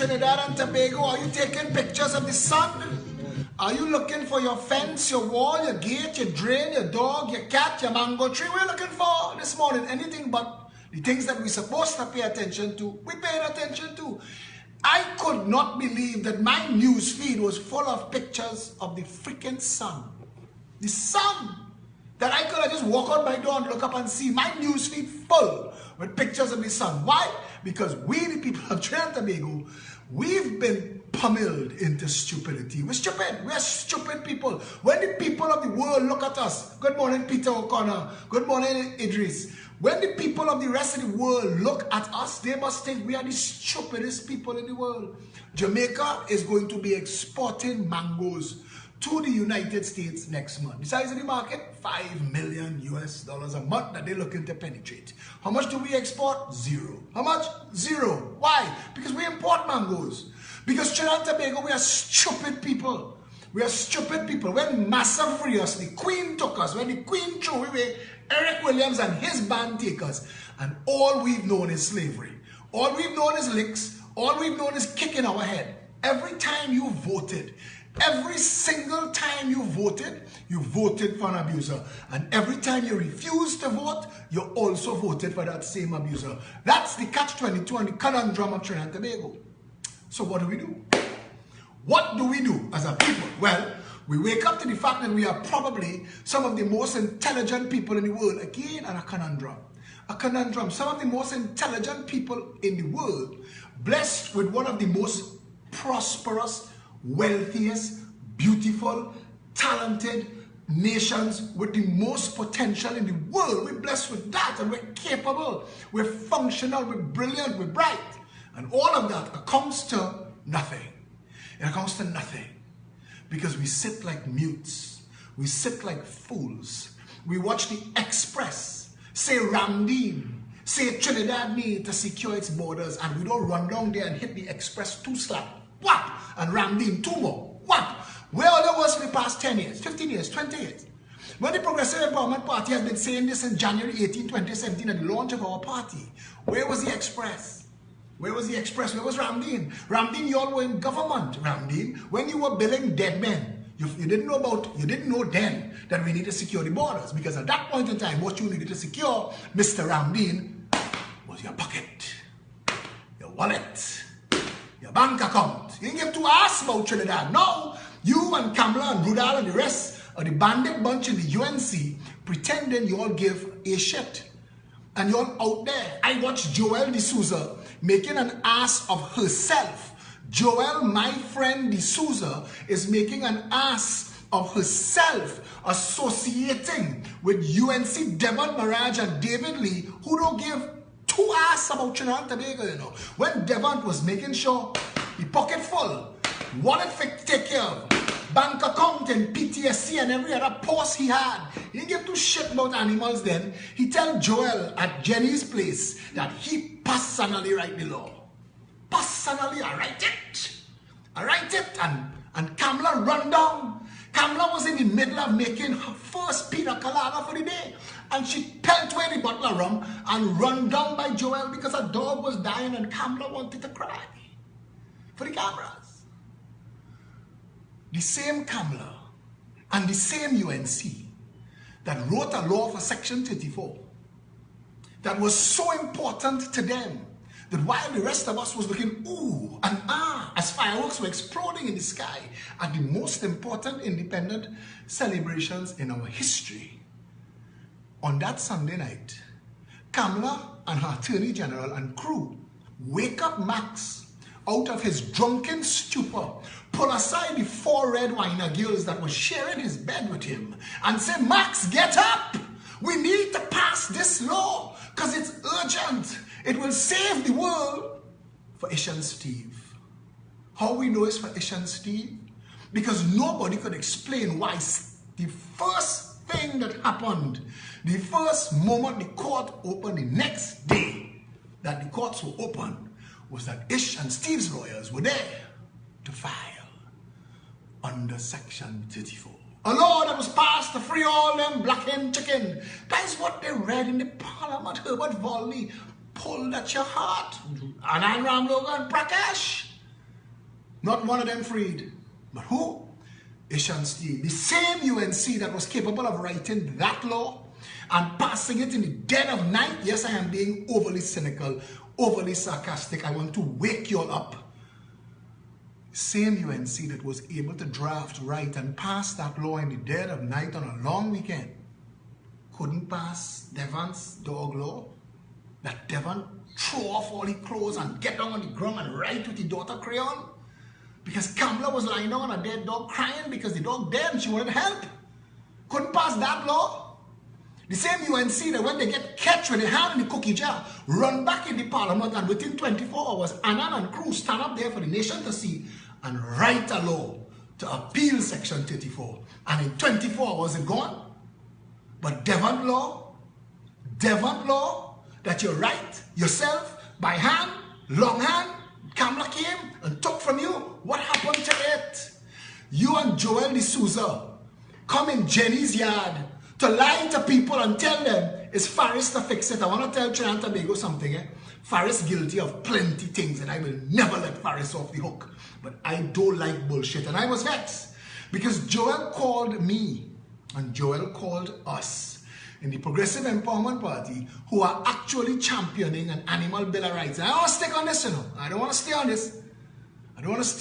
Trinidad and Tobago, are you taking pictures of the sun? Are you looking for your fence, your wall, your gate, your drain, your dog, your cat, your mango tree? We're looking for this morning anything but the things that we're supposed to pay attention to, we paid attention to. I could not believe that my news feed was full of pictures of the freaking sun. The sun! That I could have just walk out my door and look up and see my news feed full with pictures of the sun. Why? Because we, the people of Trinidad and Tobago, we've been pummeled into stupidity. We're stupid. We're stupid people. When the people of the world look at us, good morning, Peter O'Connor, good morning, Idris. When the people of the rest of the world look at us, they must think we are the stupidest people in the world. Jamaica is going to be exporting mangoes to the United States next month. The size of the market, $5 million a month that they're looking to penetrate. How much do we export? Zero. How much? Zero. Why? Because we import mangoes. Because Trinidad and Tobago, we are stupid people. We are stupid people. When Massa freed us, the Queen took us. When the Queen threw away, Eric Williams and his band take us. And all we've known is slavery. All we've known is licks. All we've known is kicking our head. Every time you voted, every single time you voted for an abuser. And every time you refused to vote, you also voted for that same abuser. That's the catch-22 and the conundrum of Trinidad and Tobago. So what do we do? What do we do as a people? Well, we wake up to the fact that we are probably some of the most intelligent people in the world. Again, and a conundrum. A conundrum. Some of the most intelligent people in the world, blessed with one of the most prosperous, wealthiest, beautiful, talented nations with the most potential in the world. We're blessed with that, and we're capable, we're functional, we're brilliant, we're bright. And all of that comes to nothing. It comes to nothing. Because we sit like mutes. We sit like fools. We watch the Express say Ramdeen, say Trinidad need to secure its borders, and we don't run down there and hit the Express 2 slap. Whap! And Ramdeen 2 more. Whap! Where are the words for the past 10 years, 15 years, 20 years? When the Progressive Empowerment Party has been saying this in January 18, 2017 at the launch of our party, where was the Express? Where was the Express? Where was Ramdeen? Ramdeen, you all were in government, Ramdeen, when you were billing dead men. You didn't know then that we need to secure the borders, because at that point in time, what you needed to secure, Mr. Ramdeen, was your pocket, your wallet, your bank account. You didn't give two ass about Trinidad. Now, you and Kamala and Rudal and the rest of the bandit bunch in the UNC pretending you all give a shit. And you're out there. I watched Joelle D'Souza making an ass of herself. Joelle, my friend D'Souza, is making an ass of herself, associating with UNC Devon Maraj and David Lee, who don't give two ass about Trinidad and Tobago, you know. When Devon was making sure the pocket full, wallet fit take care of, bank account and PTSD and every other post he had. He didn't give two shit about animals then. He tell Joel at Jenny's place that he personally write the law. Personally, I write it. I write it. And Kamala run down. Kamala was in the middle of making her first pina colada for the day. And she pelt away the bottle of rum and run down by Joel because her dog was dying and Kamala wanted to cry for the cameras. The same Kamala and the same UNC that wrote a law for Section 34 that was so important to them that while the rest of us was looking ooh and ah as fireworks were exploding in the sky at the most important independent celebrations in our history, on that Sunday night, Kamala and her Attorney General and crew wake up Max out of his drunken stupor, pull aside the 4 red winer girls that were sharing his bed with him, and say, Max, get up! We need to pass this law, because it's urgent. It will save the world for Ish and Steve. How we know it's for Ish and Steve? Because nobody could explain why the first thing that happened, the first moment the court opened, the next day that the courts were open, was that Ish and Steve's lawyers were there to file under Section 34. A law that was passed to free all them black-hen chicken. That is what they read in the Parliament. Herbert Volney pulled at your heart. Anand Ram Logan Prakash. Not one of them freed. But who? Ishan Steele. The same UNC that was capable of writing that law and passing it in the dead of night. Yes, I am being overly cynical, overly sarcastic. I want to wake you all up. Same UNC that was able to draft, write, and pass that law in the dead of night on a long weekend couldn't pass Devon's dog law. That Devon throw off all his clothes and get down on the ground and write with his daughter crayon. Because Kamala was lying down on a dead dog crying because the dog dead and she wanted help. Couldn't pass that law. The same UNC that when they get catch with their hand in the cookie jar, run back in the parliament and within 24 hours, Annan and Cruz stand up there for the nation to see and write a law to appeal Section 34. And in 24 hours it's gone. But Devon law, that you write yourself by hand, longhand, Kamala came and took from you. What happened to it? You and Joel D'Souza come in Jenny's yard to lie to people and tell them it's Faris to fix it. I want to tell Trinidad and Tobago something. Faris guilty of plenty things and I will never let Faris off the hook. But I don't like bullshit. And I was vexed because Joel called me and Joel called us in the Progressive Empowerment Party who are actually championing an animal bill of rights. And I want to stick on this, you know. I don't want to stay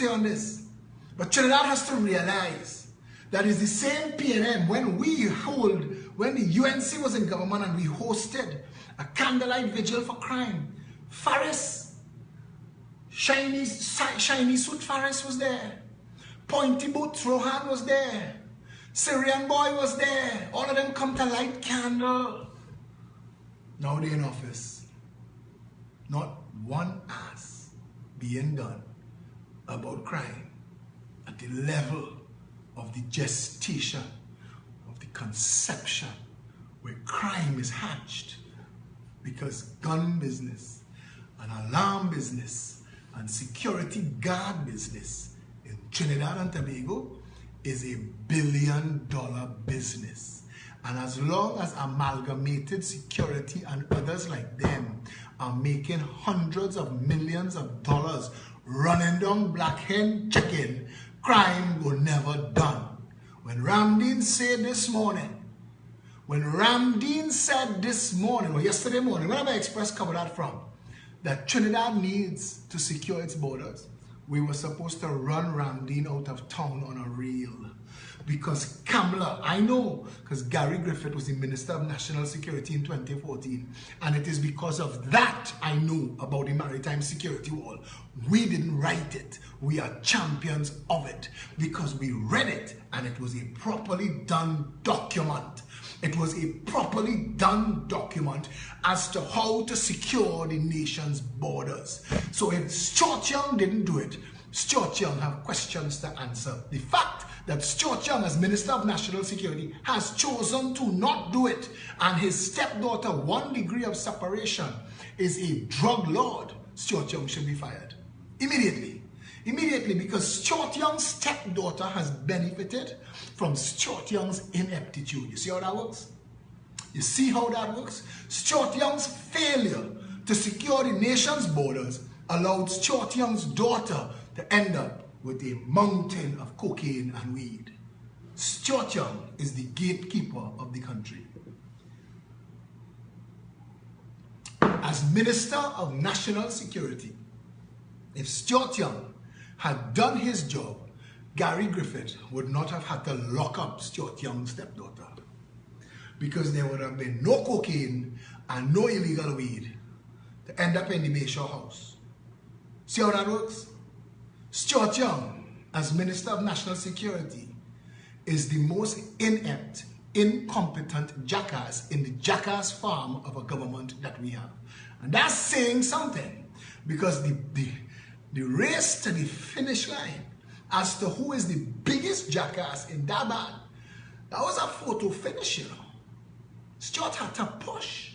on this. But Trinidad has to realize that it's the same PNM when the UNC was in government and we hosted a candlelight vigil for crime. Faris, shiny suit Faris was there. Pointy boot Rohan was there. Syrian boy was there. All of them come to light candle. Now they're in office. Not one ass being done about crime at the level of the gestation, of the conception, where crime is hatched. Because gun business, and alarm business, and security guard business in Trinidad and Tobago is a billion-dollar business. And as long as Amalgamated Security and others like them are making hundreds of millions of dollars running down black hen chicken, crime will never done. When Ramdeen said this morning, or yesterday morning, whenever Express covered that from, that Trinidad needs to secure its borders, we were supposed to run Ramdeen out of town on a reel. Because Kamala, I know, because Gary Griffith was the Minister of National Security in 2014. And it is because of that I know about the Maritime Security Wall. We didn't write it. We are champions of it. Because we read it and it was a properly done document. It was a properly done document as to how to secure the nation's borders. So if Stuart Young didn't do it, Stuart Young have questions to answer. The fact that Stuart Young, as Minister of National Security, has chosen to not do it, and his stepdaughter, 1 degree of separation, is a drug lord, Stuart Young should be fired. Immediately. Immediately, because Stuart Young's stepdaughter has benefited from Stuart Young's ineptitude. You see how that works? You see how that works? Stuart Young's failure to secure the nation's borders allowed Stuart Young's daughter to end up with a mountain of cocaine and weed. Stuart Young is the gatekeeper of the country. As Minister of National Security, if Stuart Young had done his job, Gary Griffith would not have had to lock up Stuart Young's stepdaughter. Because there would have been no cocaine and no illegal weed to end up in the Bayshore house. See how that works? Stuart Young, as Minister of National Security, is the most inept, incompetent jackass in the jackass farm of a government that we have. And that's saying something, because the race to the finish line as to who is the biggest jackass in Durban, that was a photo finish, you know. Stuart had to push.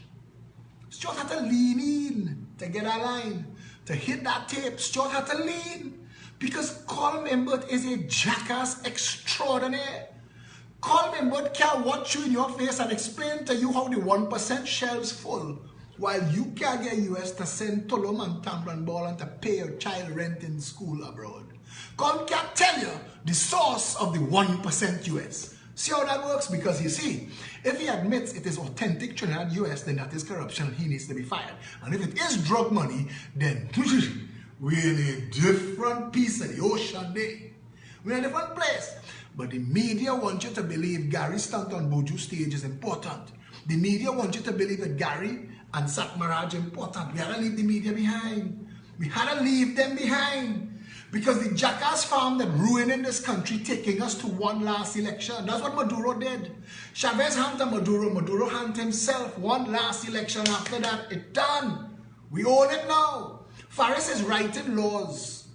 Stuart had to lean in to get a line, to hit that tape. Stuart had to lean. Because Colm Imbert is a jackass extraordinaire. Colm Imbert can watch you in your face and explain to you how the 1% shelves full, while you can't get US to send Tolom and Tambran Ball and to pay your child rent in school abroad. Con can't tell you the source of the 1% US. See how that works? Because you see, if he admits it is authentic Trinidad US, then that is corruption. He needs to be fired. And if it is drug money, then we're in a different piece of the ocean there. We're in a different place. But the media want you to believe Gary's stunt on Buju stage is important. The media want you to believe that Gary and Satmaraj are important. We had to leave the media behind. We had to leave them behind. Because the jackass farm that ruining this country, taking us to one last election. That's what Maduro did. Chavez handed Maduro. Maduro handed himself one last election. After that, it's done. We own it now. Faris is writing laws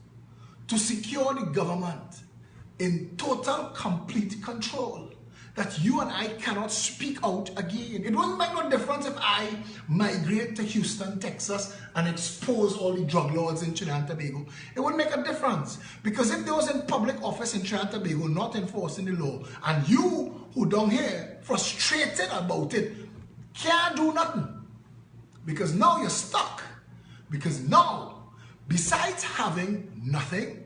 to secure the government in total, complete control. That you and I cannot speak out again. It wouldn't make no difference if I migrate to Houston, Texas and expose all the drug lords in Trinidad and Tobago. It wouldn't make a difference. Because if those in public office in Trinidad and Tobago not enforcing the law, and you who down here frustrated about it, can't do nothing. Because now you're stuck. Because now, besides having nothing,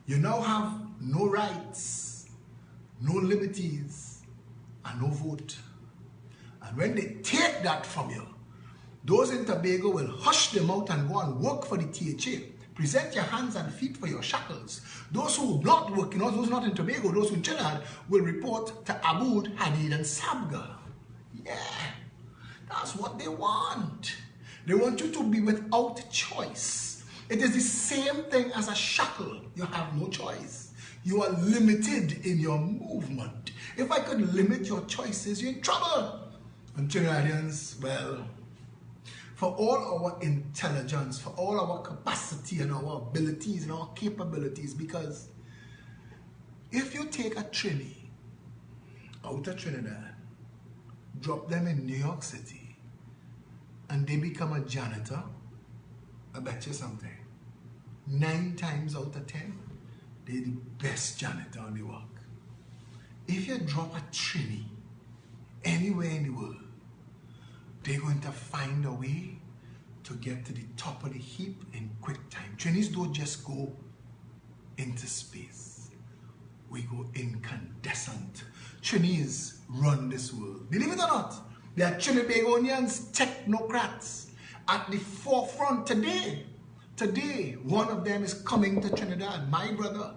you now have no rights, no liberties, and no vote. And when they take that from you, those in Tobago will hush them out and go and work for the THA. Present your hands and feet for your shackles. Those who are not working, those not in Tobago, those who in Trinidad, will report to Aboud, Hadid, and Sabga. Yeah, that's what they want. They want you to be without choice. It is the same thing as a shackle. You have no choice. You are limited in your movement. If I could limit your choices, you're in trouble. And Trinidadians, well, for all our intelligence, for all our capacity and our abilities and our capabilities, because if you take a Trini out of Trinidad, drop them in New York City, and they become a janitor, I bet you something. 9 times out of 10, they're the best janitor on the work. If you drop a Trini anywhere in the world, they're going to find a way to get to the top of the heap in quick time. Trinis don't just go into space. We go incandescent. Trinis run this world. Believe it or not, they are Trinbagonians, technocrats at the forefront today. Today, one of them is coming to Trinidad, my brother.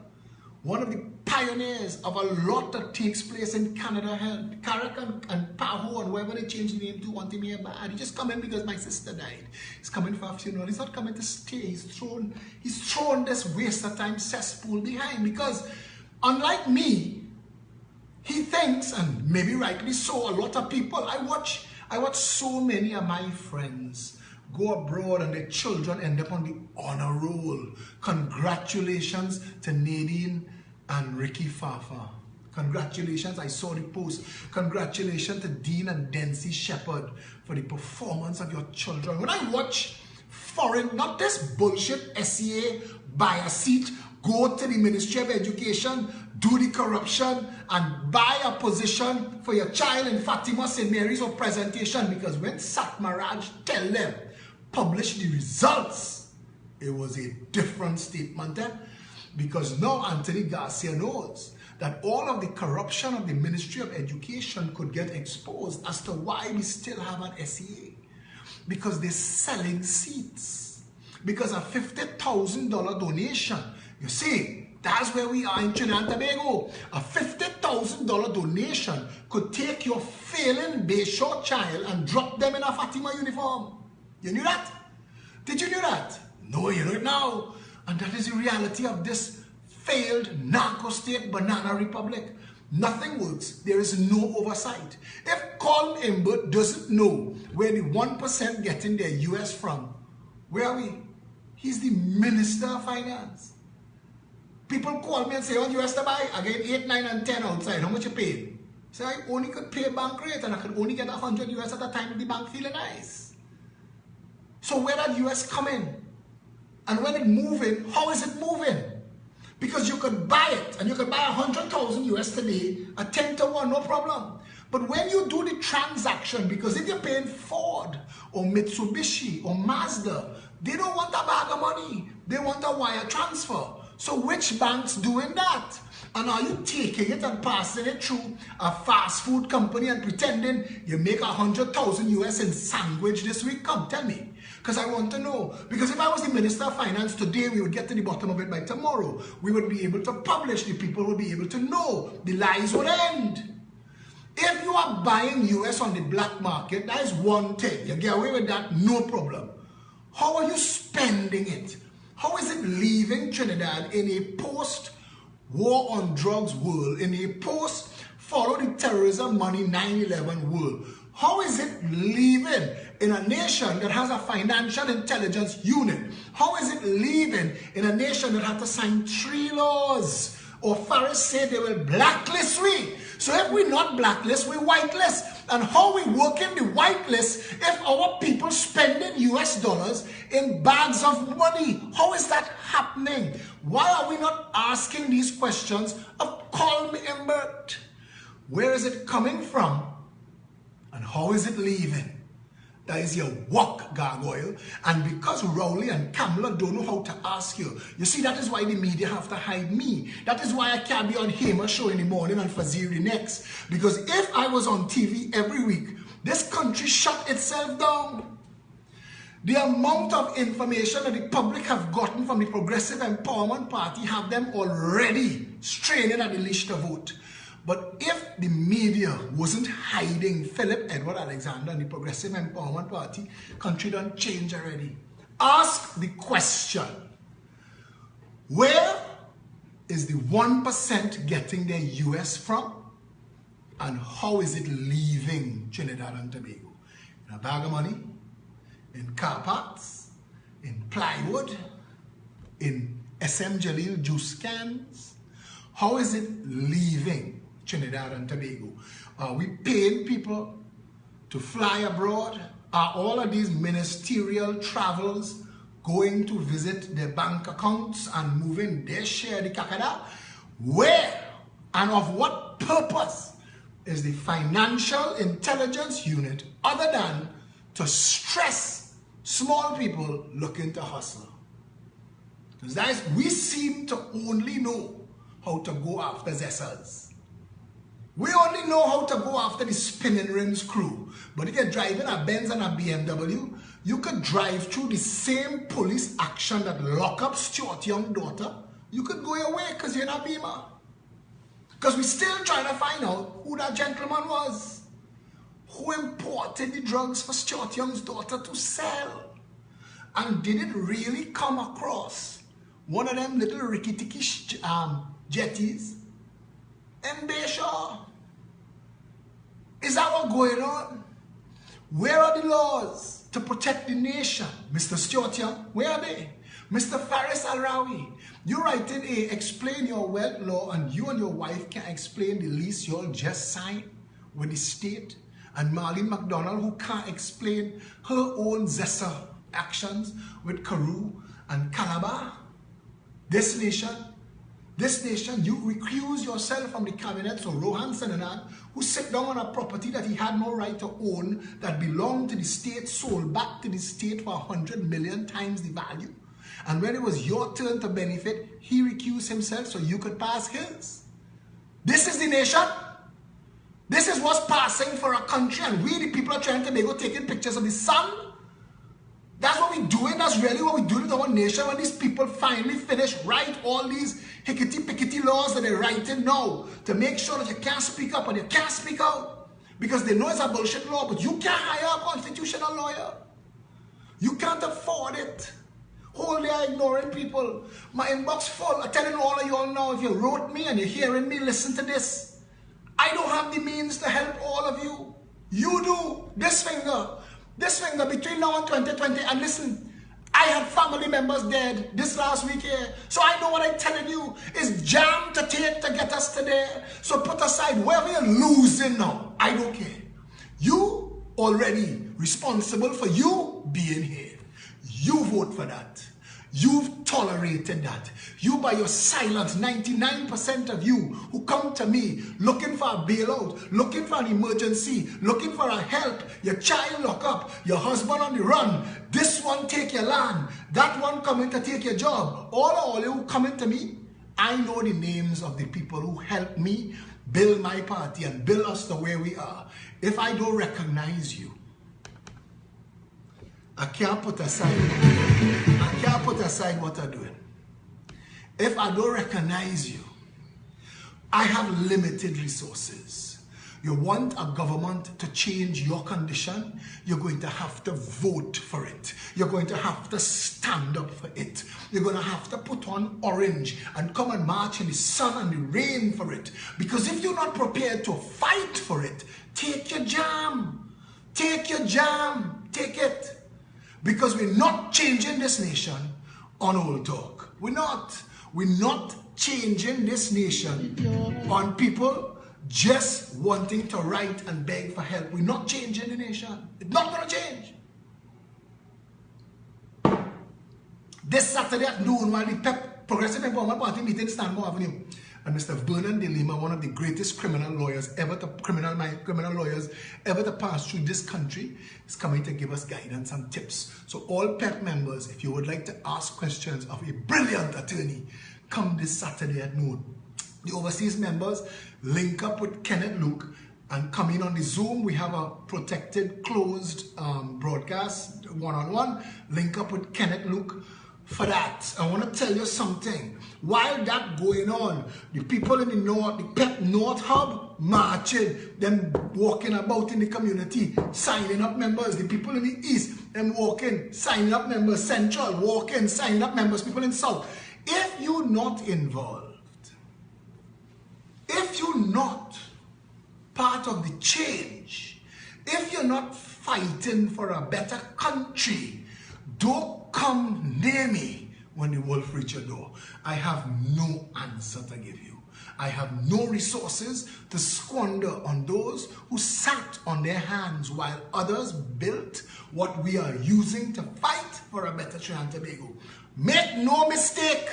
One of the pioneers of a lot that takes place in Canada, Carrick and Paho and wherever they change the name to, want him here bad. He just coming because my sister died. He's coming for a funeral. He's not coming to stay. He's thrown this waste of time cesspool behind, because unlike me, he thinks, and maybe rightly so, a lot of people, I watch so many of my friends go abroad and their children end up on the honor roll. Congratulations to Nadine and Ricky Fafa. Congratulations, I saw the post. Congratulations to Dean and Dency Shepherd for the performance of your children. When I watch foreign, not this bullshit SCA, buy a seat, go to the Ministry of Education, do the corruption, and buy a position for your child in Fatima St. Mary's or presentation, because when Satmaraj tell them, publish the results, it was a different statement then. Because now Anthony Garcia knows that all of the corruption of the Ministry of Education could get exposed as to why we still have an SEA. Because they're selling seats. Because a $50,000 donation, you see, that's where we are in Trinidad and Tobago. A $50,000 donation could take your failing Bayshore child and drop them in a Fatima uniform. You knew that? Did you know that? No, you know it now. And that is the reality of this failed narco-state banana republic. Nothing works. There is no oversight. If Colin Imbert doesn't know where the 1% getting their US from, where are we? He's the Minister of Finance. People call me and say, "What US to buy?" I get 8, 9, and 10 outside. How much you pay? Say, I only could pay bank rate and I could only get 100 US at a time if the bank feeling nice. So where did US come in? And when it moving, how is it moving? Because you could buy it, and you could buy 100,000 US today at 10 to 1, no problem. But when you do the transaction, because if you're paying Ford or Mitsubishi or Mazda, they don't want a bag of money. They want a wire transfer. So which bank's doing that? And are you taking it and passing it through a fast food company and pretending you make 100,000 US in sandwich this week? Come, tell me. Because I want to know. Because if I was the Minister of Finance today, we would get to the bottom of it by tomorrow. We would be able to publish. The people would be able to know. The lies would end. If you are buying US on the black market, that is one thing. You get away with that, no problem. How are you spending it? How is it leaving Trinidad in a post-war on drugs world, in a post-follow the terrorism money 9/11 world? How is it leaving in a nation that has a financial intelligence unit? How is it leaving in a nation that had to sign 3 laws? Or Faris said they will blacklist we. So if we not blacklist, we whitelist. And how we work in the whitelist if our people spending US dollars in bags of money? How is that happening? Why are we not asking these questions of Colm Imbert? Where is it coming from? And how is it leaving? That is your work, gargoyle. And because Rowley and Kamala don't know how to ask you, you see, that is why the media have to hide me. That is why I can't be on Hamer show in the morning and Faziri next. Because if I was on TV every week, this country shut itself down. The amount of information that the public have gotten from the Progressive Empowerment Party have them already straining at the leash to vote. But if the media wasn't hiding Philip Edward Alexander and the Progressive Empowerment Party, country don't change already. Ask the question, where is the 1% getting their US from? And how is it leaving Trinidad and Tobago? In a bag of money, in car parts, in plywood, in SM Jalil juice cans? How is it leaving Trinidad and Tobago? Are we paying people to fly abroad? Are all of these ministerial travels going to visit their bank accounts and moving their share of the kakada? Where and of what purpose is the Financial Intelligence Unit other than to stress small people looking to hustle? Because we seem to only know how to go after Zessers. We only know how to go after the spinning rims crew. But if you're driving a Benz and a BMW, you could drive through the same police action that lock up Stuart Young's daughter. You could go your way because you're not Beamer. Because we're still trying to find out who that gentleman was. Who imported the drugs for Stuart Young's daughter to sell. And did it really come across one of them little rickety jetties in Bayshore? Is that what's going on? Where are the laws to protect the nation? Mr. Stuart Young, where are they? Mr. Faris Al-Rawi, you writing a explain your wealth law and you and your wife can explain the lease you all just signed with the state, and Marlene McDonald who can't explain her own Zessa actions with Karoo and Calabar. This nation, you recuse yourself from the cabinet, so Rohan Senanan, who sit down on a property that he had no right to own, that belonged to the state, sold back to the state for 100 million times the value. And when it was your turn to benefit, he recused himself so you could pass his. This is the nation. This is what's passing for a country, and we, the people of Trinidad and Tobago, taking pictures of the sun. That's what we're doing. That's really what we do to our nation when these people finally finish write all these hickety-pickety laws that they're writing now to make sure that you can't speak up and you can't speak out because they know it's a bullshit law, but you can't hire a constitutional lawyer. You can't afford it. Whole day ignoring people. My inbox full. I'm telling all of you all now, if you wrote me and you're hearing me, listen to this. I don't have the means to help all of you. You do. This finger between now and 2020, and listen, I had family members dead this last week here, so I know what I'm telling you is jam to take to get us to there. So put aside wherever you're losing now, I don't care. You already responsible for you being here. You vote for that. You've tolerated that. You, by your silence, 99% of you who come to me looking for a bailout, looking for an emergency, looking for a help, your child lock up, your husband on the run, this one take your land, that one coming to take your job, all you coming to me, I know the names of the people who helped me build my party and build us the way we are. If I don't recognize you, I can't put aside what I'm doing. If I don't recognize you, I have limited resources. You want a government to change your condition, you're going to have to vote for it. You're going to have to stand up for it. You're going to have to put on orange and come and march in the sun and the rain for it. Because if you're not prepared to fight for it, take your jam. Take your jam. Take it. Because we're not changing this nation on old talk. We're not. We're not changing this nation on people just wanting to write and beg for help. We're not changing the nation. It's not going to change. This Saturday at noon, while the Progressive Empowerment Party meeting in Stanmore Avenue, and Mr. Vernon De Lima, one of the greatest criminal lawyers ever to pass through this country, is coming to give us guidance and tips. So all PEP members, if you would like to ask questions of a brilliant attorney, come this Saturday at noon. The overseas members, link up with Kenneth Luke and come in on the Zoom. We have a protected, closed broadcast, one-on-one. Link up with Kenneth Luke. For that, I want to tell you something. While that going on, the people in the North, the PEP North Hub, marching, them walking about in the community, signing up members. The people in the East, them walking, signing up members. Central, walking, signing up members. People in South. If you're not involved, if you're not part of the change, if you're not fighting for a better country, don't come near me when the wolf reach your door. I have no answer to give you. I have no resources to squander on those who sat on their hands while others built what we are using to fight for a better Trinidad and Tobago. Make no mistake,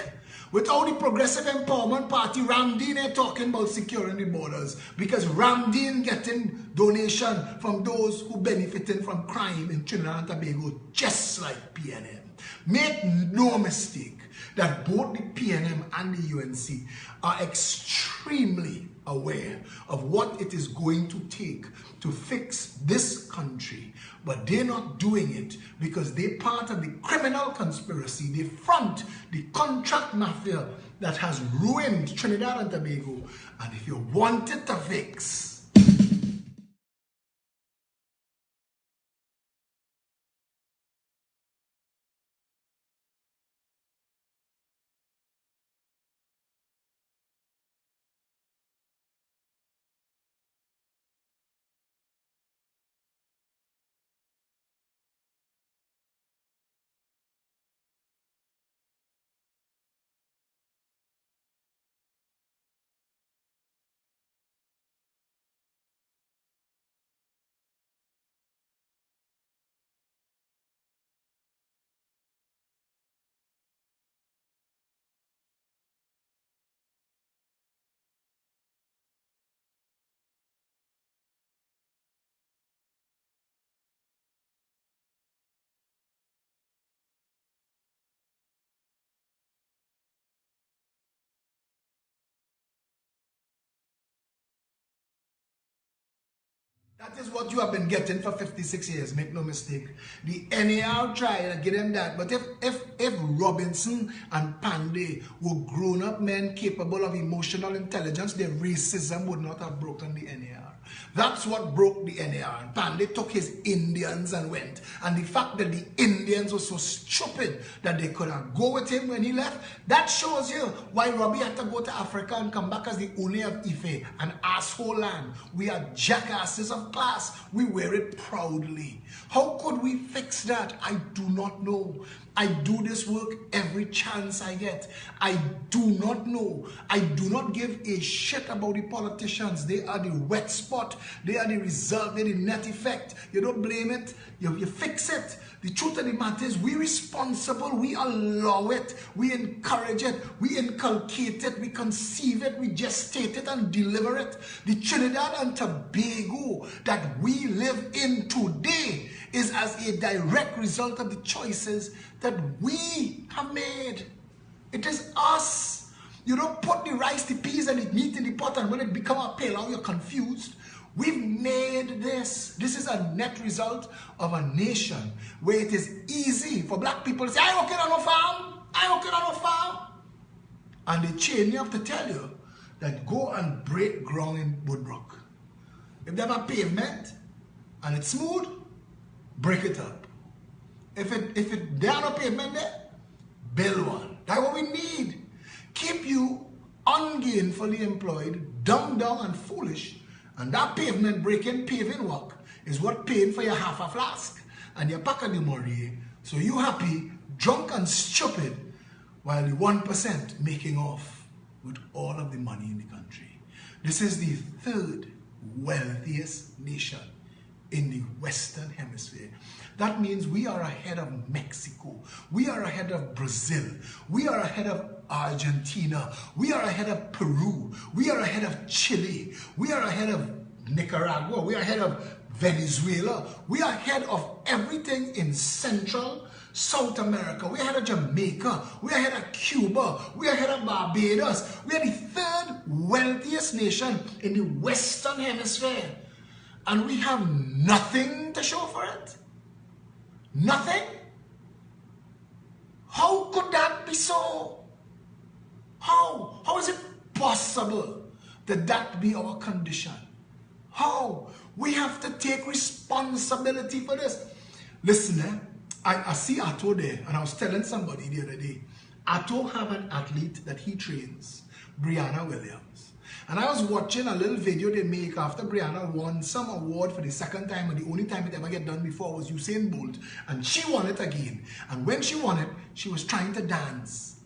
without the Progressive Empowerment Party, Ramdeen ain't talking about securing the borders, because Ramdeen getting donation from those who benefiting from crime in Trinidad and Tobago, just like PNM. Make no mistake that both the PNM and the UNC are extremely aware of what it is going to take to fix this country, but they're not doing it because they're part of the criminal conspiracy. They front the contract mafia that has ruined Trinidad and Tobago. And if you want it to fix, that is what you have been getting for 56 years, make no mistake. The NAR tried to get them that. But if Robinson and Pandey were grown-up men capable of emotional intelligence, their racism would not have broken the NAR. That's what broke the NAR. And Pandey took his Indians and went. And the fact that the Indians were so stupid that they could have go with him when he left, that shows you why Robbie had to go to Africa and come back as the owner of Ife, an asshole land. We are jackasses of class. We wear it proudly. How could we fix that? I do not know. I do this work every chance I get. I do not know. I do not give a shit about the politicians. They are the wet spot. They are the result. They're the net effect. You don't blame it. You fix it. The truth of the matter is we're responsible. We allow it. We encourage it. We inculcate it. We conceive it. We gestate it and deliver it. The Trinidad and Tobago that we live in today is as a direct result of the choices that we have made. It is us. You don't put the rice, the peas, and the meat in the pot, and when it becomes a pilau, you're confused. We've made this. This is a net result of a nation where it is easy for black people to say, I working on a farm. I working on a farm. And they chain you have to tell you that go and break ground in Woodbrook. If they have a pavement and it's smooth, break it up. If there are no pavement there, build one. That's what we need. Keep you ungainfully employed, dumb, and foolish. And that pavement breaking, paving work is what paying for your half a flask and your pack of the Marie. So you happy, drunk and stupid, while the 1% making off with all of the money in the country. This is the third wealthiest nation in the Western Hemisphere. That means we are ahead of Mexico. We are ahead of Brazil. We are ahead of Argentina. We are ahead of Peru. We are ahead of Chile. We are ahead of Nicaragua. We are ahead of Venezuela. We are ahead of everything in Central, South America. We are ahead of Jamaica. We are ahead of Cuba. We are ahead of Barbados. We are the third wealthiest nation in the Western Hemisphere. And we have nothing to show for it. Nothing? How could that be so? How? How is it possible that that be our condition? How? We have to take responsibility for this. Listen, I see Atto there, and I was telling somebody the other day, Atto have an athlete that he trains, Brianna Williams. And I was watching a little video they make after Brianna won some award for the second time, and the only time it ever get done before was Usain Bolt, and she won it again. And when she won it, she was trying to dance,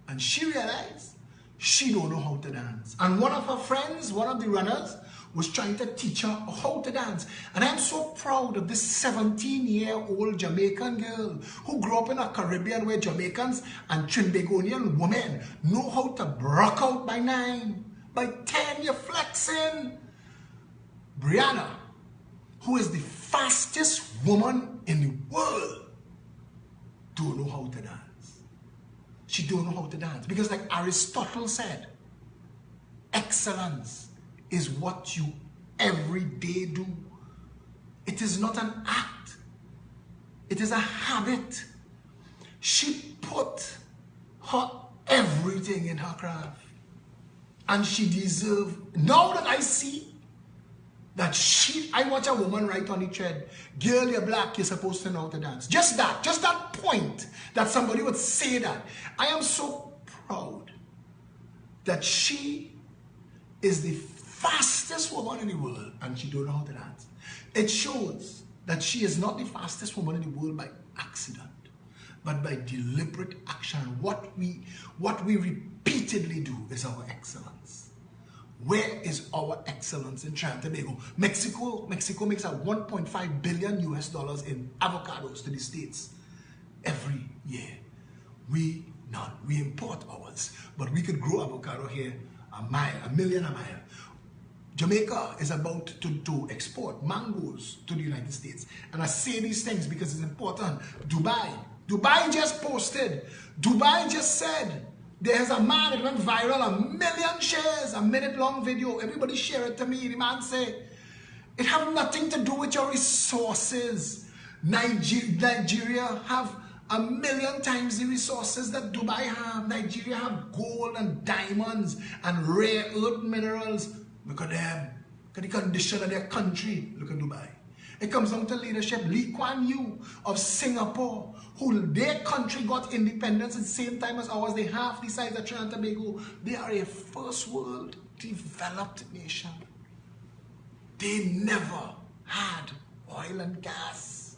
and she realized she don't know how to dance. And one of her friends, one of the runners, was trying to teach her how to dance. And I'm so proud of this 17-year-old Jamaican girl who grew up in a Caribbean where Jamaicans and Trinbagonian women know how to rock out by 9. By 10, you're flexing. Brianna, who is the fastest woman in the world, don't know how to dance. She don't know how to dance. Because like Aristotle said, excellence is what you every day do. It is not an act. It is a habit. She put her everything in her craft. And she deserves, now that I see that I watch a woman right on the tread, girl, you're black, you're supposed to know how to dance. Just that point, that somebody would say that. I am so proud that she is the fastest woman in the world and she don't know how to dance. It shows that she is not the fastest woman in the world by accident, but by deliberate action. What we repeatedly do is our excellence. Where is our excellence in Trinidad and Tobago? Mexico makes out $1.5 billion in avocados to the States every year. We none. We import ours, but we could grow avocado here a million a mile. Jamaica is about to export mangoes to the United States. And I say these things because it's important. Dubai just posted. Dubai just said, there's a man, it went viral, 1 million shares, a minute-long video. Everybody share it to me. The man say, it have nothing to do with your resources. Nigeria have 1 million times the resources that Dubai have. Nigeria have gold and diamonds and rare earth minerals. Look at them. Look at the condition of their country. Look at Dubai. It comes down to leadership. Lee Kuan Yew of Singapore, who their country got independence at the same time as ours. They half the size of Trinidad and Tobago. They are a first world developed nation. They never had oil and gas.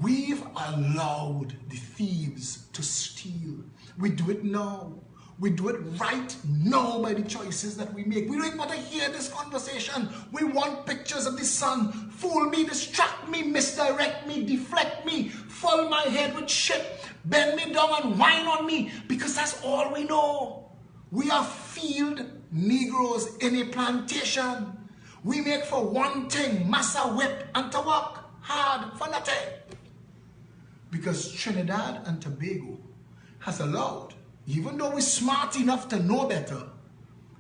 We've allowed the thieves to steal. We do it now. We do it right now by the choices that we make. We don't want to hear this conversation. We want pictures of the sun. Fool me, distract me, misdirect me, deflect me, fill my head with shit, bend me down and whine on me, because that's all we know. We are field Negroes in a plantation. We make for one thing, massa whip, and to work hard for nothing. Because Trinidad and Tobago has allowed, even though we're smart enough to know better,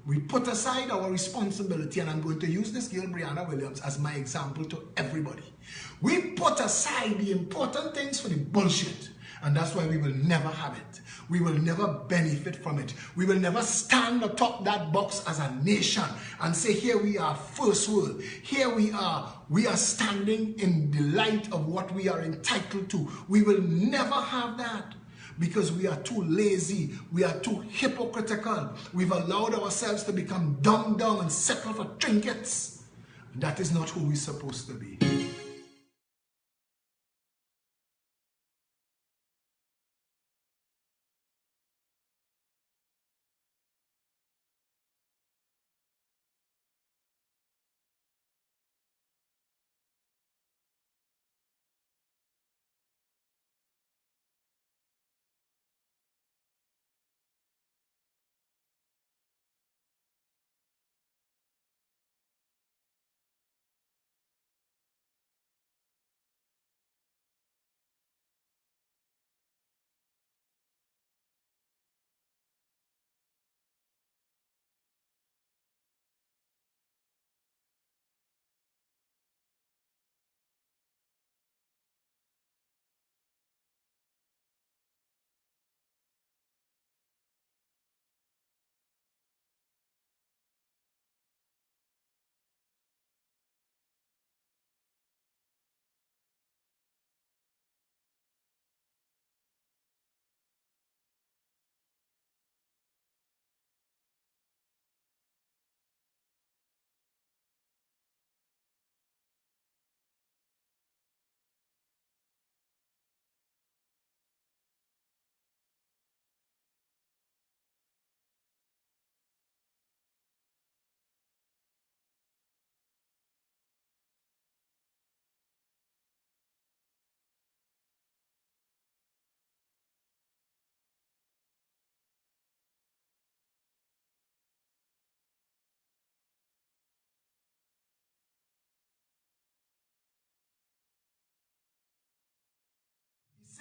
we put aside our responsibility, and I'm going to use this girl Brianna Williams as my example to everybody. We put aside the important things for the bullshit, and that's why we will never have it. We will never benefit from it. We will never stand atop that box as a nation and say, here we are, first world. Here we are standing in the light of what we are entitled to. We will never have that, because we are too lazy, we are too hypocritical. We've allowed ourselves to become dumbed down and settle for trinkets. That is not who we're supposed to be.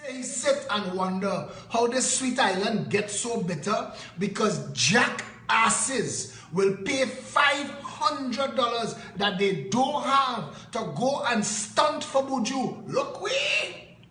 He sit and wonder how this sweet island gets so bitter, because jackasses will pay $500 that they don't have to go and stunt for Buju. Look we,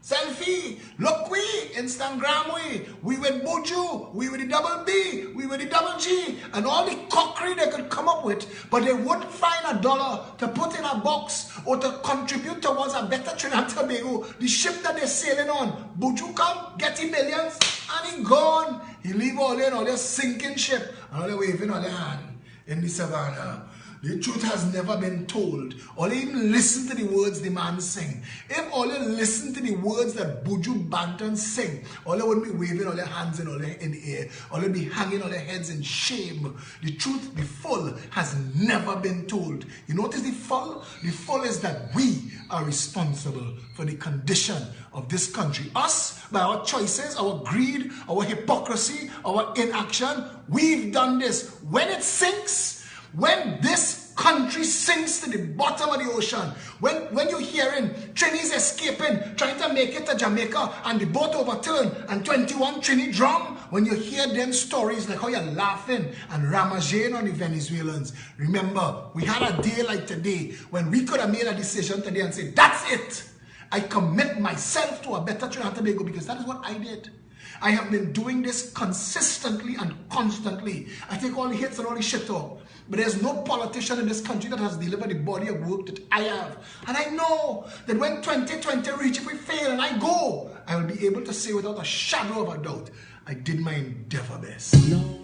selfie, look we, Instagram we with Buju, we with the double B, we with the double G, and all the cockery they could come up with, but they wouldn't find $1 to put in a box or to contribute towards a better Trinidad and Tobago. The ship that they're sailing on, Buju come, get him millions, and he gone. He leave all their sinking ship, and all they waving on their hand in the savannah. The truth has never been told. Or even listen to the words the man sing. If all you listen to the words that Buju Banton sing, all you wouldn't be waving all their hands in the air. All you'd be hanging on their heads in shame. The truth, the full, has never been told. You know what is the full? The full is that we are responsible for the condition of this country. Us, by our choices, our greed, our hypocrisy, our inaction, we've done this. When it sinks, when this country sinks to the bottom of the ocean, when you're hearing Trini's escaping, trying to make it to Jamaica, and the boat overturned, and 21 Trini drowned, when you hear them stories like how you're laughing and ramaging on the Venezuelans, remember, we had a day like today when we could have made a decision today and say, that's it. I commit myself to a better Trinidad and Tobago, because that is what I did. I have been doing this consistently and constantly. I take all the hits and all the shit off. But there's no politician in this country that has delivered the body of work that I have. And I know that when 2020 reach, if we fail and I go, I will be able to say without a shadow of a doubt, I did my endeavor best. No.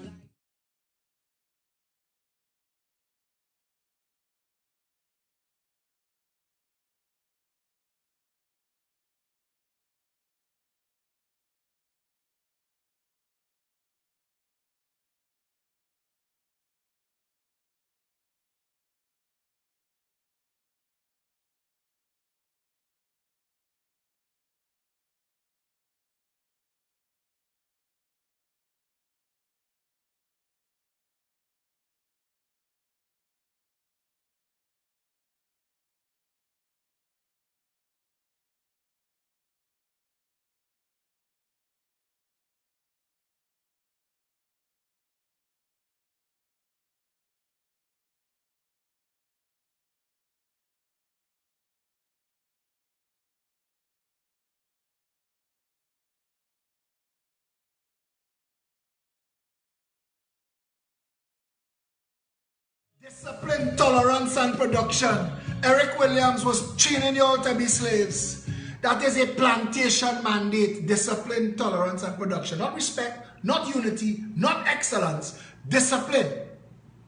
Discipline, tolerance, and production. Eric Williams was training you all to be slaves. That is a plantation mandate. Discipline, tolerance, and production. Not respect, not unity, not excellence. Discipline,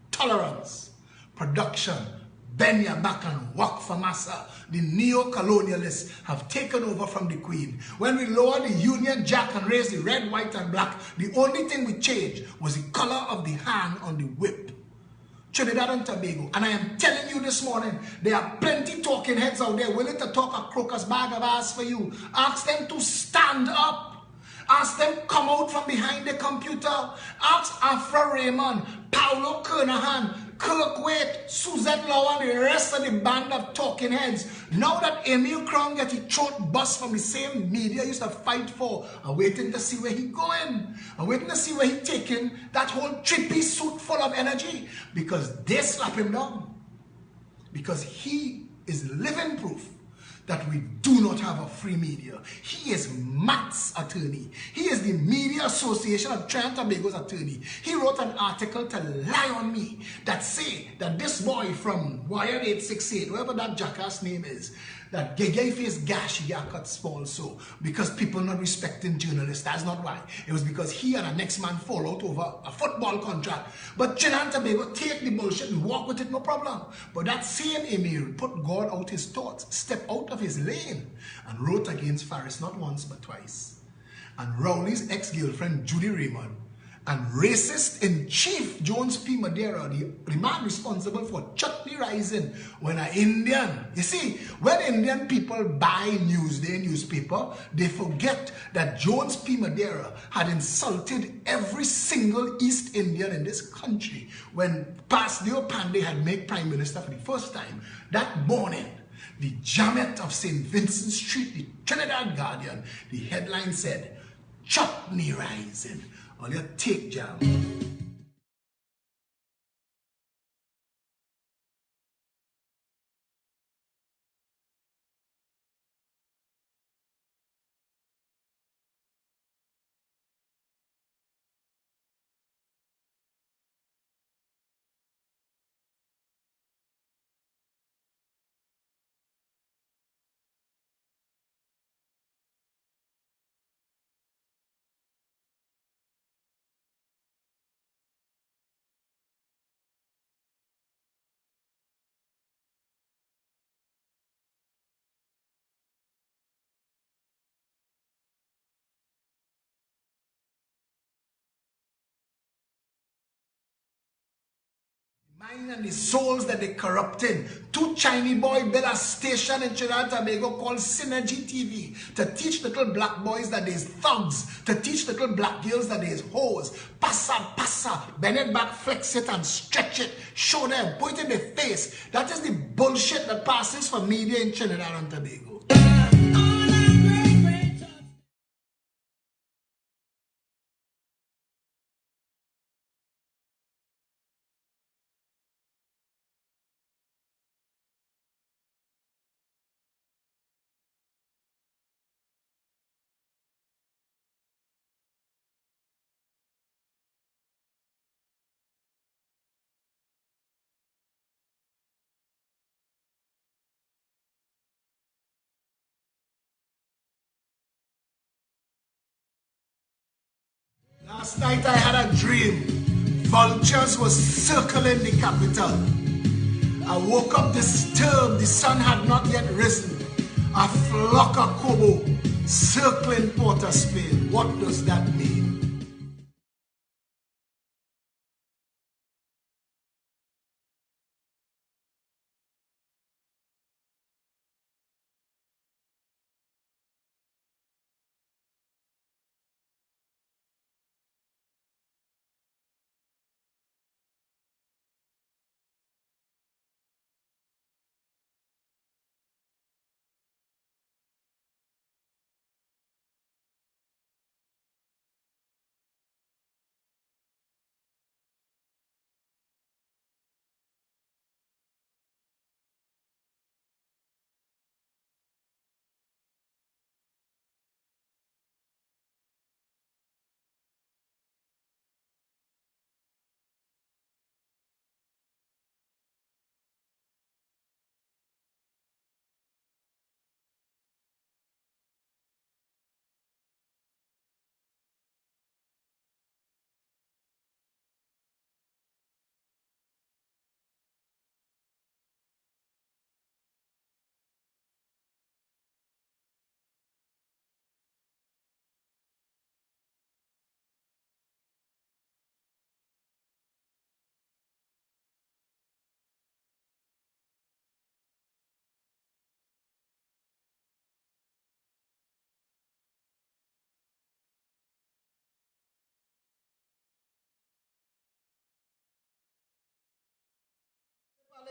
tolerance, production. Bend your back and work for massa. The neo-colonialists have taken over from the Queen. When we lowered the Union Jack and raised the red, white, and black, the only thing we changed was the color of the hand on the whip. Trinidad and Tobago. And I am telling you this morning, there are plenty talking heads out there willing to talk a crocus bag of ass for you. Ask them to stand up. Ask them come out from behind the computer. Ask Afra Raymond, Paulo Kernahan, Kirk Waite, Suzette Law, and the rest of the band of talking heads. Now that Emil Crown get his throat bust from the same media used to fight for, I'm waiting to see where he going. I'm waiting to see where he taking that whole trippy suit full of energy, because they slap him down. Because he is living proof that we do not have a free media. He is Matt's attorney. He is the Media Association of Trinidad and Tobago's attorney. He wrote an article to lie on me that say that this boy from Wired 868, whoever that jackass name is, that gay face gash he got cut small so because people not respecting journalists. That's not why. It was because he and the next man fall out over a football contract. But Trinidad and Tobago take the bullshit and walk with it, no problem. But that same Emil put God out his thoughts, step out of his lane, and wrote against Faris not once but twice. And Rowley's ex-girlfriend Judy Raymond, and racist-in-chief Jones P. Madeira, the man responsible for Chutney Rising, when an Indian, you see, when Indian people buy Newsday newspaper, they forget that Jones P. Madeira had insulted every single East Indian in this country when Pasdeo Pandey had made Prime Minister for the first time. That morning, the Jamet of St. Vincent Street, the Trinidad Guardian, the headline said, Chutney Rising. On your take jam. Mind and the souls that they corrupting. Two Chinese boy built a station in Trinidad and Tobago called Synergy TV to teach little black boys that there's thugs, to teach little black girls that there's hoes. Passa, bend it back, flex it and stretch it. Show them, put it in their face. That is the bullshit that passes for media in Trinidad and Tobago. Last night I had a dream. Vultures were circling the capital. I woke up disturbed. The sun had not yet risen. A flock of kobo circling Port of Spain. What does that mean?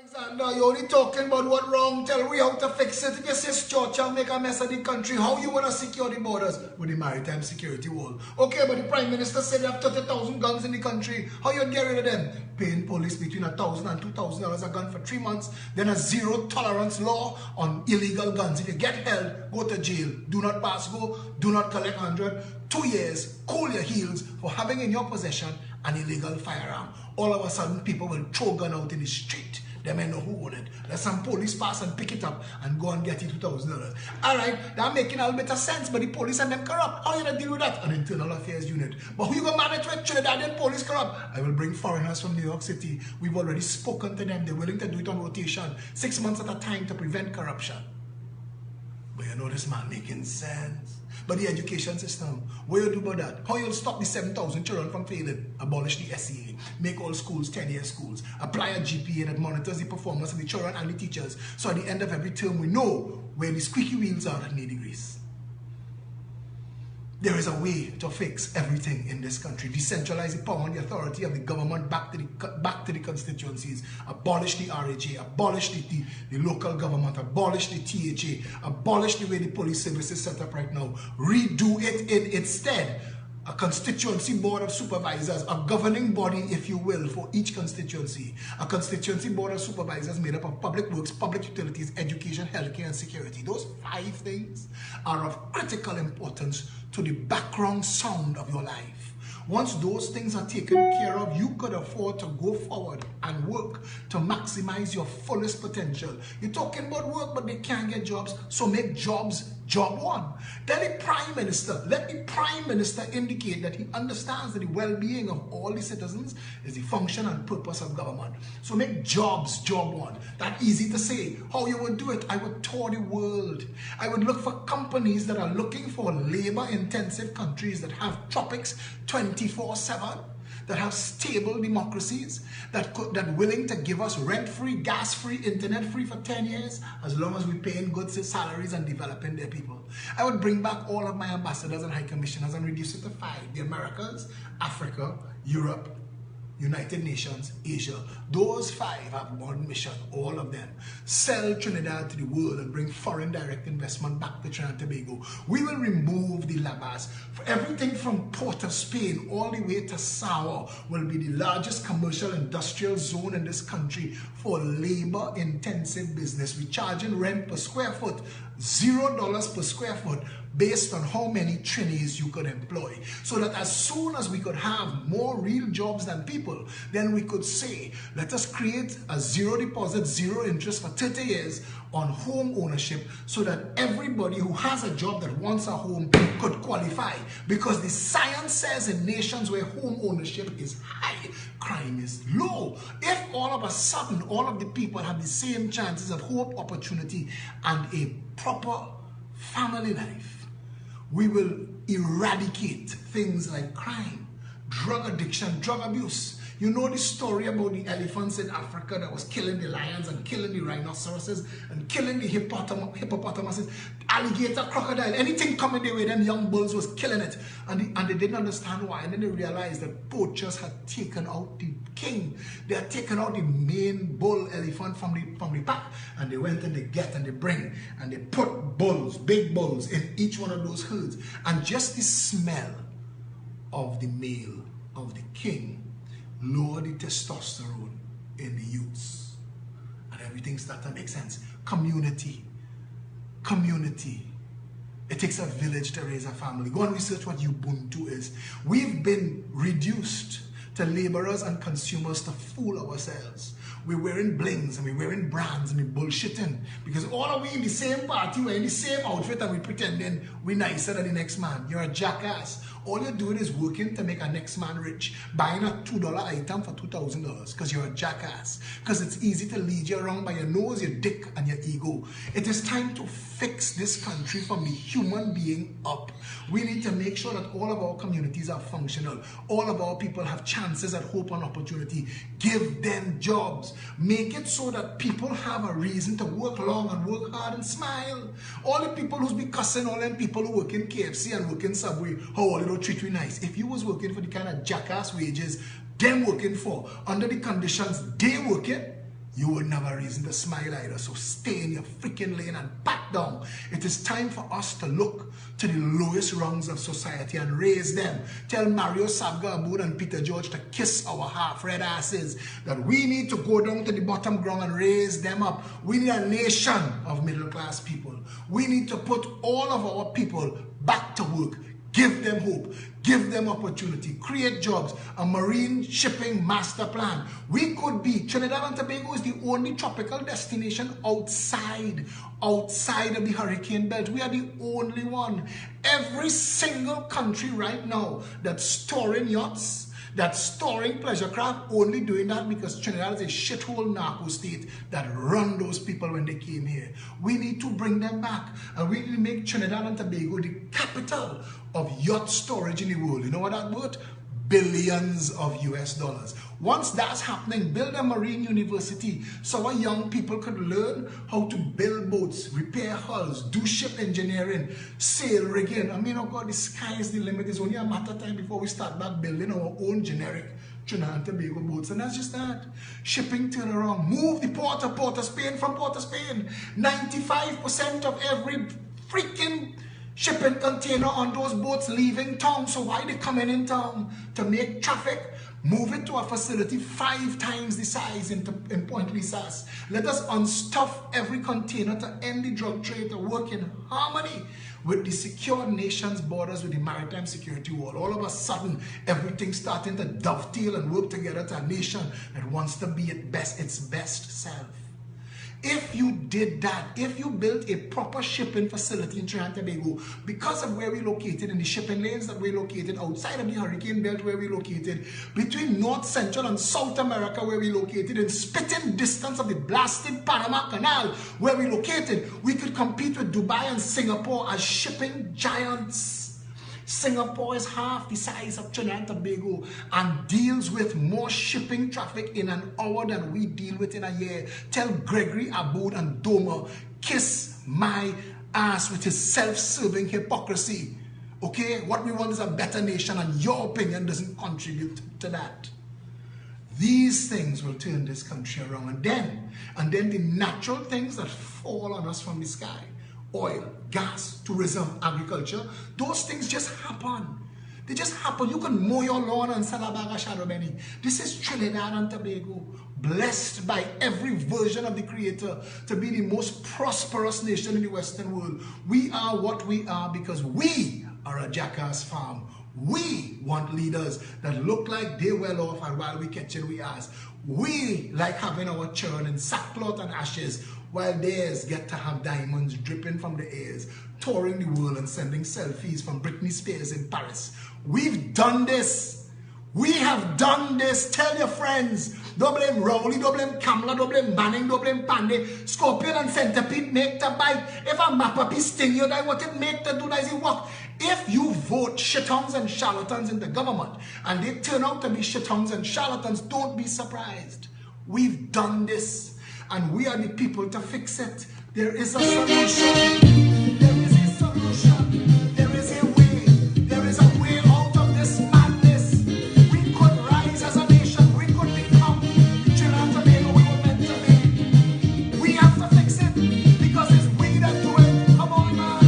Alexander, you only talking about what wrong. Tell we how to fix it. If you say Churchill make a mess of the country, how you want to secure the borders with the maritime security wall? Okay, but the Prime Minister said they have 30,000 guns in the country. How you get rid of them? Paying police between $1,000 and $2,000 a gun for 3 months. Then a zero tolerance law on illegal guns. If you get held, go to jail. Do not pass go. Do not collect 100. 2 years, cool your heels for having in your possession an illegal firearm. All of a sudden, people will throw gun out in the street. They may know who own it. Let some police pass and pick it up and go and get it $2,000. Alright, that making a little bit of sense, but the police and them corrupt. How are you going to deal with that? An internal affairs unit. But who you going to manage with Trinidadian police corrupt? I will bring foreigners from New York City. We've already spoken to them. They're willing to do it on rotation. 6 months at a time to prevent corruption. But you know this man making sense. But the education system, what you do about that? How you'll stop the 7,000 children from failing? Abolish the SEA. Make all schools 10-year schools. Apply a GPA that monitors the performance of the children and the teachers. So at the end of every term, we know where the squeaky wheels are that need the grease. There is a way to fix everything in this country. Decentralize the power and the authority of the government back to the constituencies. Abolish the RHA. Abolish the local government. Abolish the THA. Abolish the way the police service is set up right now. Redo it in its stead. A constituency board of supervisors, a governing body, if you will, for each constituency. A constituency board of supervisors made up of public works, public utilities, education, healthcare, and security. Those 5 things are of critical importance to the background sound of your life. Once those things are taken care of, you could afford to go forward and work to maximize your fullest potential. You're talking about work, but they can't get jobs, so make jobs job one. Tell the Prime Minister, let the Prime Minister indicate that he understands that the well-being of all the citizens is the function and purpose of government. So make jobs job one. That's easy to say. How you would do it? I would tour the world. I would look for companies that are looking for labor-intensive countries that have tropics 24/7, that have stable democracies, that willing to give us rent-free, gas-free, internet-free for 10 years, as long as we're paying good salaries and developing their people. I would bring back all of my ambassadors and high commissioners and reduce it to 5. The Americas, Africa, Europe, United Nations, Asia. Those 5 have one mission, all of them. Sell Trinidad to the world and bring foreign direct investment back to Trinidad and Tobago. We will remove the labas. For everything from Port of Spain all the way to Sawa will be the largest commercial industrial zone in this country for labor-intensive business. We're charging rent per square foot, $0 per square foot, based on how many trainees you could employ. So that as soon as we could have more real jobs than people, then we could say, let us create a zero deposit, zero interest for 30 years on home ownership, so that everybody who has a job that wants a home could qualify. Because the science says in nations where home ownership is high, crime is low. If all of a sudden all of the people have the same chances of hope, opportunity, and a proper family life, we will eradicate things like crime, drug addiction, drug abuse. You know the story about the elephants in Africa that was killing the lions and killing the rhinoceroses and killing the hippopotamuses, alligator, crocodile, anything coming their way, them young bulls was killing it. And they didn't understand why. And then they realized that poachers had taken out the king. They had taken out the main bull elephant from the pack. And they went and they get and they bring. And they put bulls, big bulls, in each one of those herds. And just the smell of the male of the king lower the testosterone in the youths, and everything starts to make sense. Community. It takes a village to raise a family. Go and research what Ubuntu is. We've been reduced to laborers and consumers to fool ourselves. We're wearing blings and we're wearing brands and we're bullshitting because all of we in the same party, we're in the same outfit and we're pretending we're nicer than the next man. You're a jackass. All you're doing is working to make a next man rich, buying a $2 item for $2,000 because you're a jackass. Because it's easy to lead you around by your nose, your dick, and your ego. It is time to fix this country from the human being up. We need to make sure that all of our communities are functional. All of our people have chances at hope and opportunity. Give them jobs. Make it so that people have a reason to work long and work hard and smile. All the people who's be cussing all them people who work in KFC and work in Subway, how all they don't treat you nice. If you was working for the kind of jackass wages them working for, under the conditions they working, you wouldn't have a reason to smile either. So stay in your freaking lane and back down. It is time for us to look to the lowest rungs of society and raise them. Tell Mario Sabga Aboud and Peter George to kiss our half-red asses, that we need to go down to the bottom ground and raise them up. We need a nation of middle-class people. We need to put all of our people back to work. Give them hope, give them opportunity, create jobs, a marine shipping master plan. We could be, Trinidad and Tobago is the only tropical destination outside of the hurricane belt. We are the only one. Every single country right now that's storing yachts, that's storing pleasure craft, only doing that because Trinidad is a shithole narco state that run those people when they came here. We need to bring them back, and we need to make Trinidad and Tobago the capital of yacht storage in the world. You know what that worth? Billions of US dollars. Once that's happening, build a marine university so our young people could learn how to build boats, repair hulls, do ship engineering, sail rigging. I mean, oh God, the sky is the limit. It's only a matter of time before we start back building our own generic Trinidad and Tobago boats. And that's just that. Shipping turnaround. Move the port of Port of Spain from Port of Spain. 95% of every freaking shipping container on those boats leaving town. So why they coming in town? To make traffic. Move it to a facility 5 times the size in Point Lisas. Let us unstuff every container to end the drug trade, to work in harmony with the secure nation's borders, with the maritime security wall. All of a sudden, everything's starting to dovetail and work together to a nation that wants to be its best self. If you did that, if you built a proper shipping facility in Trinidad and Tobago, because of where we're located, in the shipping lanes that we're located, outside of the hurricane belt where we're located, between North, Central, and South America where we're located, in spitting distance of the blasted Panama Canal where we're located, we could compete with Dubai and Singapore as shipping giants. Singapore is half the size of Trinidad and Tobago and deals with more shipping traffic in an hour than we deal with in a year. Tell Gregory Aboud and Doma, kiss my ass with his self-serving hypocrisy. Okay, what we want is a better nation, and your opinion doesn't contribute to that. These things will turn this country around, and then the natural things that fall on us from the sky, oil, gas, tourism, agriculture, those things just happen. They just happen. You can mow your lawn and sell a bag of shadow benny. This is Trinidad and Tobago, blessed by every version of the Creator to be the most prosperous nation in the Western world. We are what we are because we are a jackass farm. We want leaders that look like they well off, and while we catching we ass. We like having our churn in sackcloth and ashes, while theirs get to have diamonds dripping from the ears, touring the world and sending selfies from Britney Spears in Paris. We've done this. We have done this. Tell your friends. Don't blame Rowley, don't blame Kamala, don't blame Manning, don't blame Pandey. Scorpion and Centipede make to bite. If a map sting you, then what it make to do that is it work. If you vote shitons and charlatans in the government and they turn out to be shitons and charlatans, don't be surprised. We've done this and we are the people to fix it. There is a solution. There is a solution. There is a way. There is a way out of this madness. We could rise as a nation. We could become the Trinidad and Tobago we were meant to be. We have to fix it because it's we that do it. Come on, man.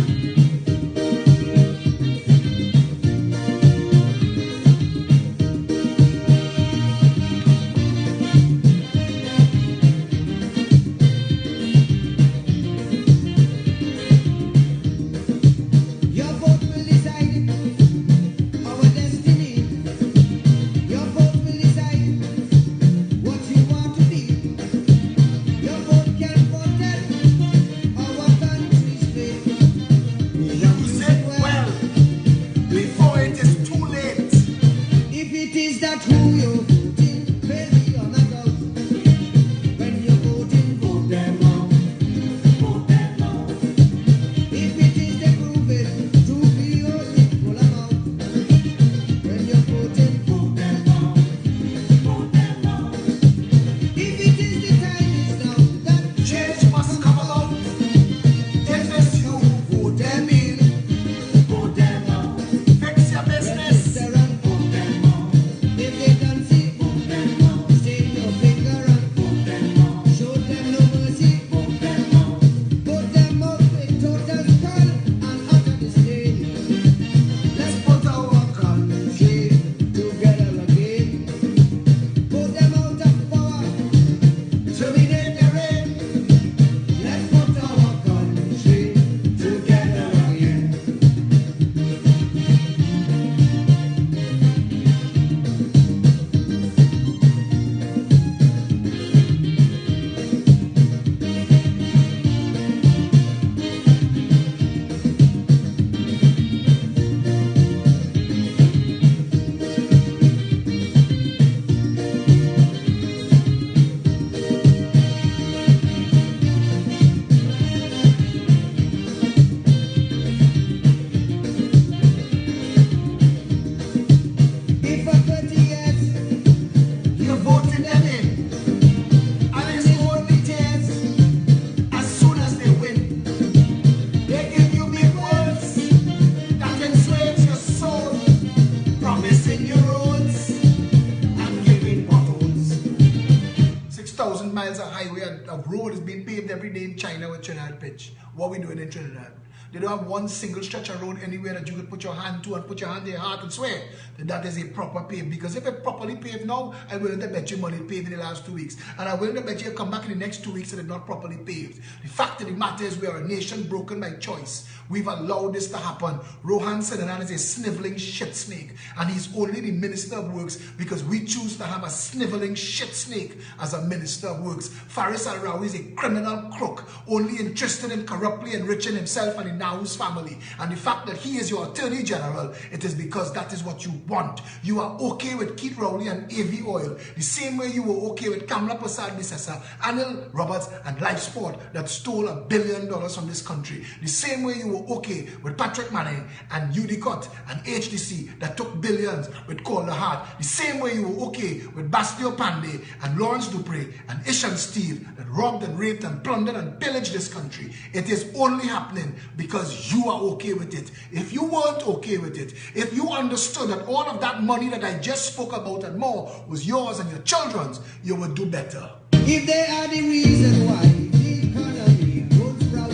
of road is being paved every day in China with Trinidad pitch. What are we doing in Trinidad? They don't have one single stretch of road anywhere that you could put your hand to and put your hand in your heart and swear that that is a proper pave. Because if it's properly paved now, I'm willing to bet you money paved in the last 2 weeks. And I'm willing to bet you come back in the next 2 weeks and it's not properly paved. The fact of the matter is we are a nation broken by choice. We've allowed this to happen. Rohan Senanan is a sniveling shit snake. And he's only the Minister of Works because we choose to have a sniveling shit snake as a Minister of Works. Faris Al-Rawi is a criminal crook, only interested in corruptly enriching himself and the Naus family. And the fact that he is your Attorney General, it is because that is what you want. You are okay with Keith Rowley and AV Oil, the same way you were okay with Kamla Prasad Bisesa, Anil Roberts and Life Sport that stole $1 billion from this country. The same way you were okay with Patrick Manning and Udicott and HDC that took billions with Call the Heart. The same way you were okay with Bastio Pandey and Lawrence Dupre and Ishan Steve that robbed and raped and plundered and pillaged this country. It is only happening because you are okay with it. If you weren't okay with it, if you understood that all of that money that I just spoke about and more was yours and your children's, you would do better. If they are the reason why the economy goes round,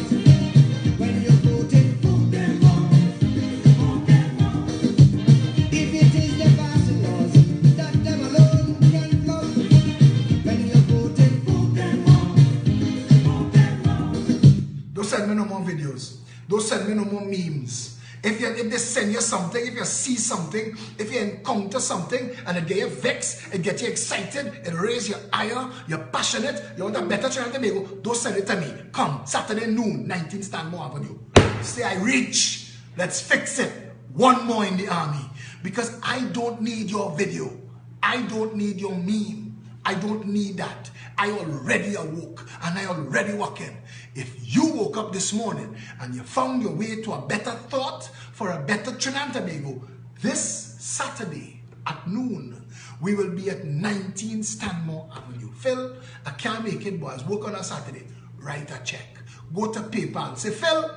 when you're voting for them all, if it is the passing laws that them alone can vote, when you're voting for them all. Don't send me no more videos. Don't send me no more memes. If they send you something, if you see something, if you encounter something and it get you vexed, it get you excited, it raise your ire, you're passionate, you want a better Trinidad and Tobago, don't send it to me. Come, Saturday noon, 19 Stanmore Avenue. Say I reach, let's fix it. One more in the army. Because I don't need your video. I don't need your meme. I don't need that. I already awoke and I already working. If you woke up this morning and you found your way to a better thought for a better Trinidad and Tobago, this Saturday at noon, we will be at 19 Stanmore Avenue. Phil, I can't make it, boys. Work on a Saturday. Write a check. Go to PayPal. Say, Phil,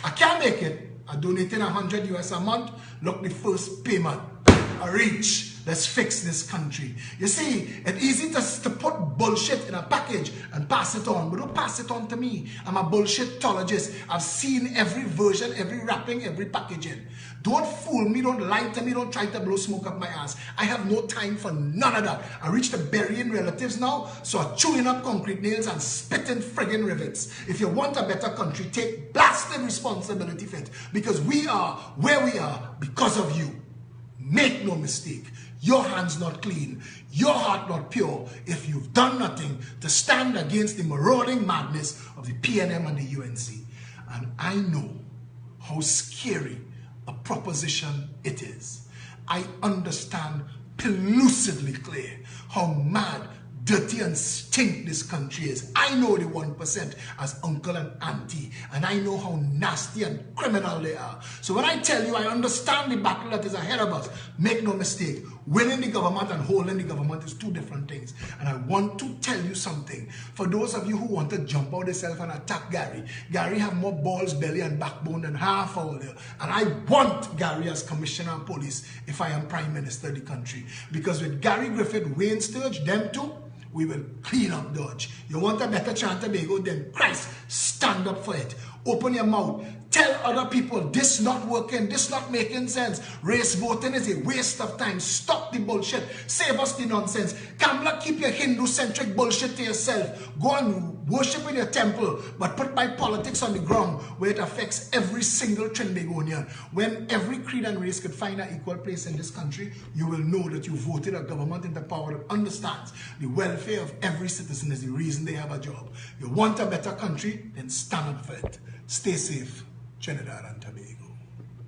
I can't make it. I donated $100 US a month. Look, the first payment. I reach. Let's fix this country. You see, it's easy to put bullshit in a package and pass it on, but don't pass it on to me. I'm a bullshitologist. I've seen every version, every wrapping, every packaging. Don't fool me, don't lie to me, don't try to blow smoke up my ass. I have no time for none of that. I reached the burying relatives now, so I'm chewing up concrete nails and spitting friggin' rivets. If you want a better country, take blasted responsibility for it, because we are where we are because of you. Make no mistake. Your hands not clean, your heart not pure, if you've done nothing to stand against the marauding madness of the PNM and the UNC. And I know how scary a proposition it is. I understand pellucidly clear how mad, dirty and stink this country is. I know the 1% as uncle and auntie, and I know how nasty and criminal they are. So when I tell you I understand the battle that is ahead of us, make no mistake, winning the government and holding the government is two different things. And I want to tell you something. For those of you who want to jump out yourself and attack Gary have more balls, belly and backbone than half our there. And I want Gary as Commissioner of Police if I am Prime Minister of the country. Because with Gary Griffith, Wayne Sturge, them two, we will clean up Dodge. You want a better Trinidad and Tobago, then Christ, stand up for it. Open your mouth. Tell other people this not working, this not making sense. Race voting is a waste of time. Stop the bullshit. Save us the nonsense. Kamla, keep your Hindu-centric bullshit to yourself. Go and worship in your temple, but put my politics on the ground where it affects every single Trinbagonian. When every creed and race could find an equal place in this country, you will know that you voted a government into power that understands the welfare of every citizen is the reason they have a job. You want a better country? Then stand up for it. Stay safe, Trinidad and Tobago.